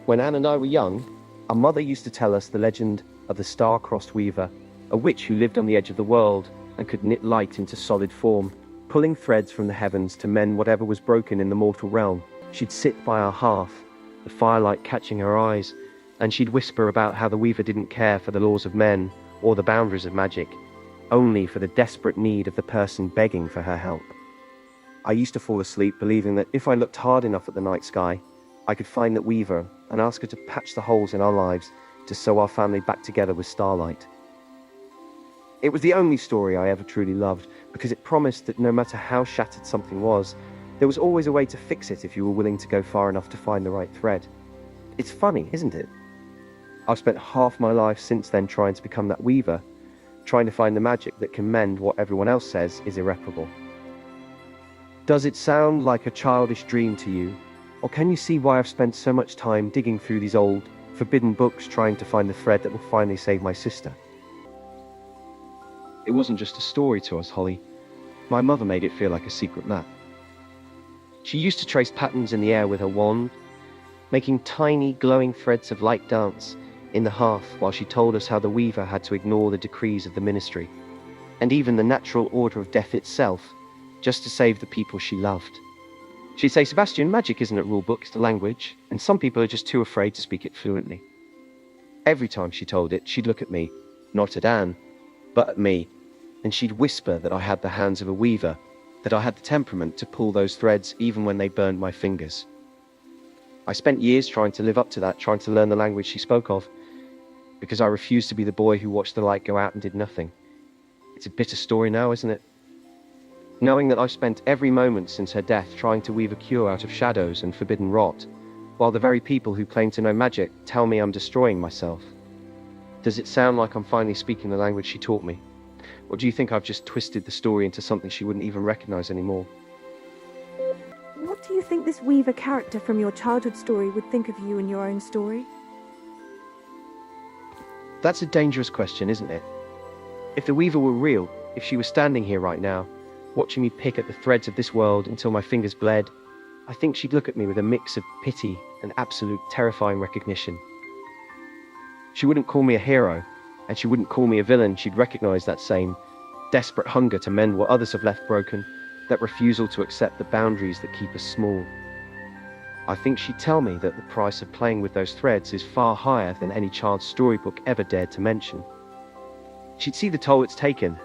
When Anne and I were young, our mother used to tell us the legend of the star-crossed weaver, a witch who lived on the edge of the world and could knit light into solid form, pulling threads from the heavens to mend whatever was broken in the mortal realm. She'd sit by our hearth, the firelight catching her eyes, and she'd whisper about how the weaver didn't care for the laws of men or the boundaries of magic, only for the desperate need of the person begging for her help. I used to fall asleep believing that if I looked hard enough at the night sky, I could find that weaver and ask her to patch the holes in our lives to sew our family back together with starlight. It was the only story I ever truly loved because it promised that no matter how shattered something was, there was always a way to fix it if you were willing to go far enough to find the right thread. It's funny, isn't it? I've spent half my life since then trying to become that weaver, trying to find the magic that can mend what everyone else says is irreparable. Does it sound like a childish dream to you? Or can you see why I've spent so much time digging through these old, forbidden books trying to find the thread that will finally save my sister? It wasn't just a story to us, Holly. My mother made it feel like a secret map. She used to trace patterns in the air with her wand, making tiny, glowing threads of light dance in the hearth while she told us how the weaver had to ignore the decrees of the ministry, and even the natural order of death itself, just to save the people she loved. She'd say, Sebastian, magic isn't a rule book, it's a language, and some people are just too afraid to speak it fluently. Every time she told it, she'd look at me, not at Anne, but at me, and she'd whisper that I had the hands of a weaver, that I had the temperament to pull those threads even when they burned my fingers. I spent years trying to live up to that, trying to learn the language she spoke of, because I refused to be the boy who watched the light go out and did nothing. It's a bitter story now, isn't it? Knowing that I've spent every moment since her death trying to weave a cure out of shadows and forbidden rot, while the very people who claim to know magic tell me I'm destroying myself. Does it sound like I'm finally speaking the language she taught me? Or do you think I've just twisted the story into something she wouldn't even recognize anymore? What do you think this weaver character from your childhood story would think of you in your own story? That's a dangerous question, isn't it? If the weaver were real, if she was standing here right now, watching me pick at the threads of this world until my fingers bled, I think she'd look at me with a mix of pity and absolute terrifying recognition. She wouldn't call me a hero, and she wouldn't call me a villain. She'd recognize that same desperate hunger to mend what others have left broken, that refusal to accept the boundaries that keep us small. I think she'd tell me that the price of playing with those threads is far higher than any child's storybook ever dared to mention. She'd see the toll it's taken,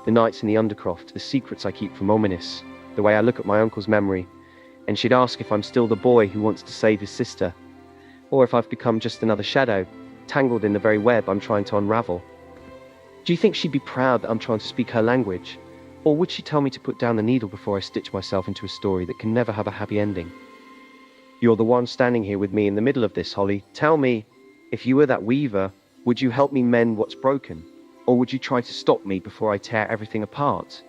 the nights in the Undercroft, the secrets I keep from Ominous, the way I look at my uncle's memory, and she'd ask if I'm still the boy who wants to save his sister, or if I've become just another shadow, tangled in the very web I'm trying to unravel. Do you think she'd be proud that I'm trying to speak her language, or would she tell me to put down the needle before I stitch myself into a story that can never have a happy ending? You're the one standing here with me in the middle of this, Holly. Tell me, if you were that weaver, would you help me mend what's broken? Or would you try to stop me before I tear everything apart?